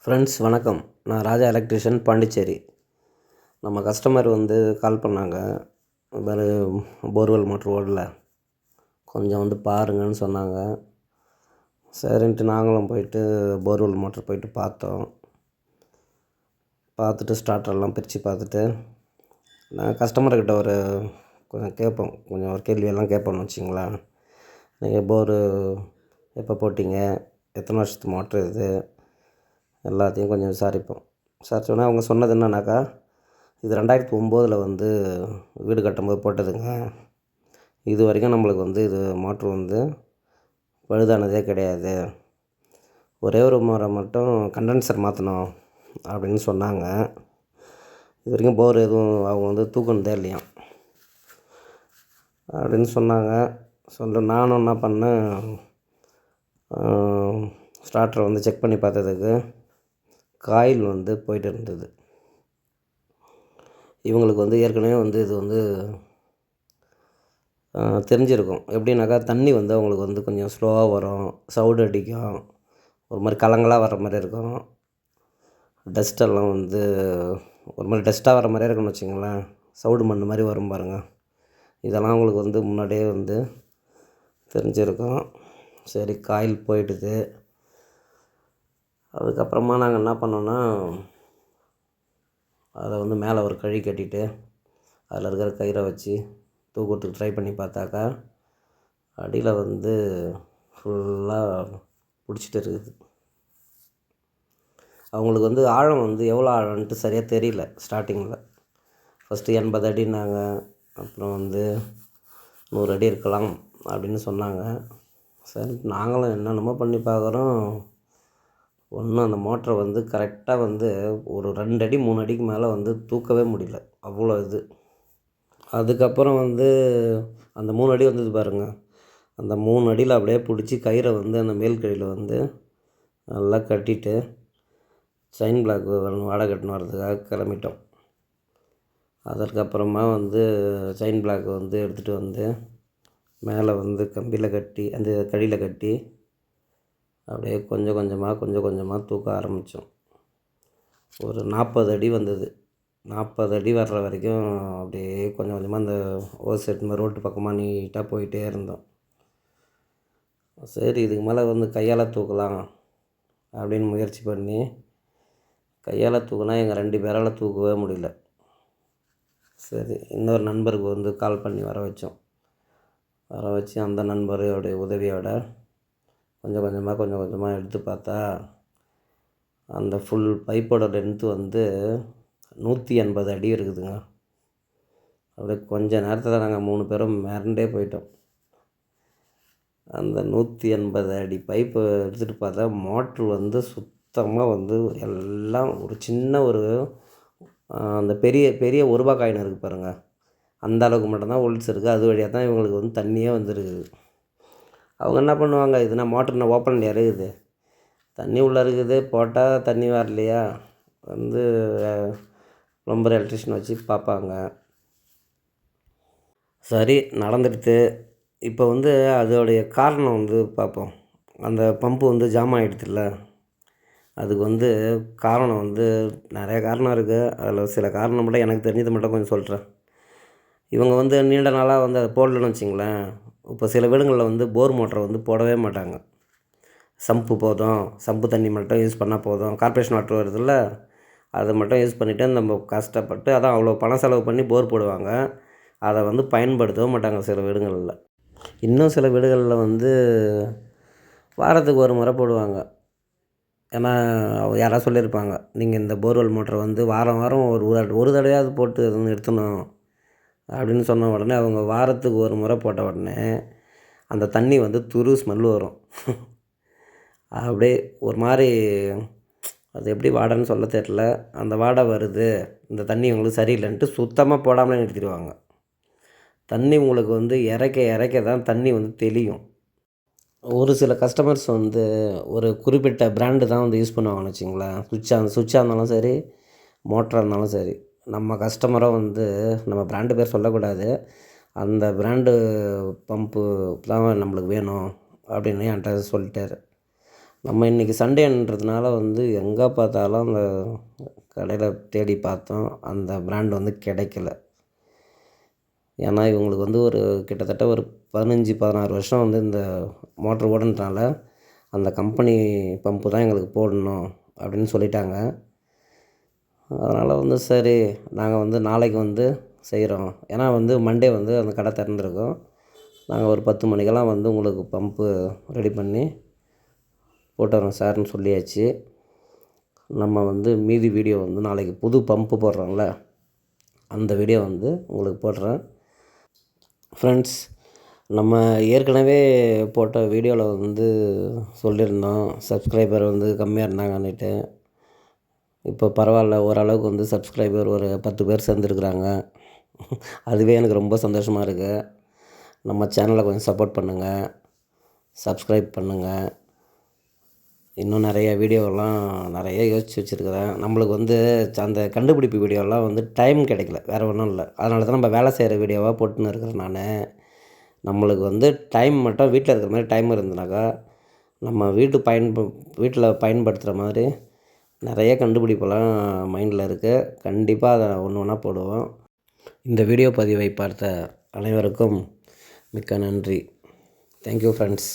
Friends வணக்கம். நான் ராஜா electrician, Pondicherry. நம்ம கஸ்டமர் கால் பண்ணாங்க. இது மாதிரி போர்வெல் மோட்ரு ஓடல, கொஞ்சம் பாருங்கன்னு சொன்னாங்க. சரின்ட்டு நாங்களும் போயிட்டு போர்வெல் மோட்ரு போயிட்டு பார்த்தோம். பார்த்துட்டு ஸ்டார்டர்லாம் பிரித்து பார்த்துட்டு, நான் கஸ்டமர்கிட்ட கொஞ்சம் ஒரு கேள்வியெல்லாம் கேட்போம்னு வச்சிங்களேன். நீங்கள் போரு எப்போ போட்டிங்க, எத்தனை வருஷத்து மோட்ரு இது, எல்லாத்தையும் கொஞ்சம் விசாரிப்போம். விசாரித்தோன்னே அவங்க சொன்னது என்னன்னாக்கா, இது 2009 வீடு கட்டும்போது போட்டதுங்க. இது வரைக்கும் நம்மளுக்கு இது மோட்ரு பழுதானதே கிடையாது. ஒரே ஒரு முறை மட்டும் கண்டென்சர் மாற்றணும் அப்படின்னு சொன்னாங்க. இது வரைக்கும் போர் எதுவும் அவங்க தூக்குனதே இல்லையாம் அப்படின்னு சொன்னாங்க. நானும் என்ன பண்ணேன், ஸ்டார்டரை செக் பண்ணி பார்த்ததுக்கு காயில் போயிட்டு இருந்தது. இவங்களுக்கு ஏற்கனவே இது தெரிஞ்சிருக்கும். எப்படின்னாக்கா, தண்ணி அவங்களுக்கு கொஞ்சம் ஸ்லோவாக வரும், சவுடு அடிக்கும், ஒரு மாதிரி கலங்கலாக வர்ற மாதிரி இருக்கும். டஸ்ட்டெல்லாம் ஒரு மாதிரி டஸ்ட்டாக வர மாதிரியே இருக்குன்னு வச்சுங்களேன். சவுடு மண் மாதிரி வரும் பாருங்கள். இதெல்லாம் அவங்களுக்கு முன்னாடியே தெரிஞ்சிருக்கும். சரி, காயில் போயிடுது. அதுக்கப்புறமா நாங்கள் என்ன பண்ணோன்னா, அதை மேலே ஒரு கழி கட்டிட்டு அதில் இருக்கிற கயிறை வச்சு தூக்கிறதுக்கு ட்ரை பண்ணி பார்த்தாக்கா, அடியில் ஃபுல்லாக பிடிச்சிட்டு இருக்குது. அவங்களுக்கு ஆழம் எவ்வளோ ஆழம்ன்ட்டு சரியாக தெரியல. ஸ்டார்டிங்கில் ஃபஸ்ட்டு 80 அடின்னாங்க, அப்புறம் 100 அடி இருக்கலாம் அப்படின்னு சொன்னாங்க. சரி, நாங்களும் என்னென்னமோ பண்ணி பார்க்குறோம். ஒன்றும் அந்த மோட்டரை கரெக்டாக ஒரு 2 அடி 3 அடிக்கு மேலே தூக்கவே முடியல. அவ்வளோ இது. அதுக்கப்புறம் அந்த 3 அடி வந்தது பாருங்கள். அந்த 3 அடியில் அப்படியே பிடிச்சி கயிறை அந்த மேல் கழியில் நல்லா கட்டிட்டு செயின் பிளாக் வாடகை கட்டின்னு வரதுக்காக கிளம்பிட்டோம். அதற்கப்புறமா செயின் பிளாக் எடுத்துகிட்டு மேலே கம்பியில் கட்டி, அந்த கழியில் கட்டி அப்படியே கொஞ்சம் கொஞ்சமாக தூக்க ஆரம்பித்தோம். ஒரு 40 அடி வந்தது. 40 அடி வர்ற வரைக்கும் அப்படியே கொஞ்சம் கொஞ்சமாக அந்த ஓஸ் எடுத்து ரோட்டு பக்கமாக நீட்டாக போயிட்டே இருந்தோம். சரி, இதுக்கு மேலே கையால் தூக்கலாம் அப்படின்னு முயற்சி பண்ணி, கையால் தூக்குனா எங்கள் 2 பேரால் தூக்கவே முடியல. சரி, இன்னொரு நண்பருக்கு கால் பண்ணி வர வச்சு அந்த நண்பருடைய உதவியோட கொஞ்சம் கொஞ்சமாக எடுத்து பார்த்தா, அந்த ஃபுல் பைப்போட லென்த்து 180 அடி இருக்குதுங்க. அப்படியே கொஞ்ச நேரத்தில் நாங்கள் 3 பேரும் மிரண்டே போயிட்டோம். அந்த 180 அடி பைப்பை எடுத்துகிட்டு பார்த்தா மோட்ரு சுத்தமாக எல்லாம் ஒரு சின்ன அந்த பெரிய பெரிய ₹1 காயின் இருக்குது பாருங்கள், அந்த அளவுக்கு மட்டும்தான் ஹோல்ஸ் இருக்குது. அது வழியாக தான் இவங்களுக்கு தண்ணியே வந்துருக்குது. அவங்க என்ன பண்ணுவாங்க, இதுனா மோட்டர்னா ஓப்பனில் இருக்குது, தண்ணி உள்ளே இருக்குது, போட்டால் தண்ணி வரலையா, ப்ளம்பர் எலக்ட்ரிஷியன் வச்சு பார்ப்பாங்க. சரி, நடந்துடுது. இப்போ அதோடைய காரணம் பார்ப்போம். அந்த பம்பு ஜாம் ஆகிடுதுல்ல, அதுக்கு காரணம் நிறைய காரணம் இருக்குது. அதில் சில காரணம் மட்டும் எனக்கு தெரிஞ்சதை மட்டும் கொஞ்சம் சொல்கிறேன். இவங்க நீண்ட நாளாக அதை போடலன்னு வச்சிங்களேன். இப்போ சில வீடுங்களில் போர் மோட்டரை போடவே மாட்டாங்க. சம்பு தண்ணி மட்டும் யூஸ் பண்ணால் போதும், கார்ப்பரேஷன் வாட்டர் வருதுல்ல, அதை மட்டும் யூஸ் பண்ணிவிட்டு நம்ம கஷ்டப்பட்டு அதான் அவ்வளோ பணம் செலவு பண்ணி போர் போடுவாங்க. அதை பயன்படுத்தவே மாட்டாங்க சில வீடுகளில். இன்னும் சில வீடுகளில் வாரத்துக்கு ஒரு முறை போடுவாங்க. ஏன்னா யாராவது சொல்லியிருப்பாங்க, நீங்கள் இந்த போர்வெல் மோட்டரை வாரம் வாரம் ஒரு தடவையாவது போட்டு நிறுத்தணும் அப்படின்னு சொன்ன உடனே, அவங்க வாரத்துக்கு ஒரு முறை போட்ட உடனே அந்த தண்ணி துரு ஸ்மெல் வரும். அப்படியே ஒரு மாதிரி, அது எப்படி வாடைன்னு சொல்ல தெரியல, அந்த வாடை வருது, இந்த தண்ணி உங்களுக்கு சரியில்லைன்ட்டு சுத்தமாக போடாமலே நிறுத்திடுவாங்க. தண்ணி உங்களுக்கு இறைக்க இறைக்க தான் தண்ணி தெளியும். ஒரு சில கஸ்டமர்ஸ் ஒரு குறிப்பிட்ட பிராண்டு தான் யூஸ் பண்ணுவாங்கன்னு வச்சுங்களேன். சுவிட்சாக இருந்தாலும் சரி, மோட்டராக இருந்தாலும் சரி. நம்ம கஸ்டமரை நம்ம பிராண்டு பேர் சொல்லக்கூடாது, அந்த பிராண்டு பம்பு தான் நம்மளுக்கு வேணும் அப்படின்னு என்கிட்ட சொல்லிட்டார். நம்ம இன்றைக்கி சண்டேன்றதுனால வந்து எங்கே பார்த்தாலும் அந்த கடையில் தேடி பார்த்தோம், அந்த பிராண்ட் வந்து கிடைக்கல. ஏன்னா இவங்களுக்கு வந்து ஒரு கிட்டத்தட்ட ஒரு 15-16 வருஷம் வந்து இந்த மோட்ரு ஓடுனதுனால அந்த கம்பெனி பம்பு தான் எங்களுக்கு போடணும் அப்படின்னு சொல்லிட்டாங்க. அதனால் வந்து சரி நாங்கள் வந்து நாளைக்கு வந்து செய்கிறோம். ஏன்னா வந்து மண்டே வந்து அந்த கடை திறந்துருக்கும். நாங்கள் ஒரு 10 மணிக்கெல்லாம் வந்து உங்களுக்கு பம்பு ரெடி பண்ணி போட்டுறோம் சார்னு சொல்லியாச்சு. நம்ம வந்து மீதி வீடியோ வந்து நாளைக்கு புது பம்பு போடுறோம்ல, அந்த வீடியோ வந்து உங்களுக்கு போடுறேன். ஃப்ரெண்ட்ஸ், நம்ம ஏற்கனவே போட்ட வீடியோவில் வந்து சொல்லியிருந்தோம் சப்ஸ்கிரைபர் வந்து கம்மியாக இருந்தாங்கன்னுட்டு. இப்போ பரவாயில்ல, ஓரளவுக்கு வந்து சப்ஸ்கிரைபர் ஒரு 10 பேர் சேர்ந்துருக்குறாங்க. அதுவே எனக்கு ரொம்ப சந்தோஷமாக இருக்குது. நம்ம சேனலை கொஞ்சம் சப்போர்ட் பண்ணுங்கள், சப்ஸ்கிரைப் பண்ணுங்கள். இன்னும் நிறைய வீடியோலாம் நிறைய யோசித்து வச்சுருக்கிறேன். நம்மளுக்கு வந்து அந்த கண்டுபிடிப்பு வீடியோலாம் வந்து டைம் கிடைக்கல, வேறு ஒன்றும் இல்லை. அதனால தான் நம்ம வேலை செய்கிற வீடியோவாக போட்டுன்னு இருக்கிறேன் நான். நம்மளுக்கு வந்து டைம் மட்டும் வீட்டில் இருக்கிற மாதிரி டைம் இருந்ததுனாக்கா நம்ம வீட்டில் பயன்படுத்துகிற மாதிரி நிறைய கண்டுபிடிப்பெல்லாம் மைண்டில் இருக்குது. கண்டிப்பாக அதை ஒன்று ஒன்றா போடுவோம். இந்த வீடியோ பதிவை பார்த்த அனைவருக்கும் மிக்க நன்றி. Thank you friends.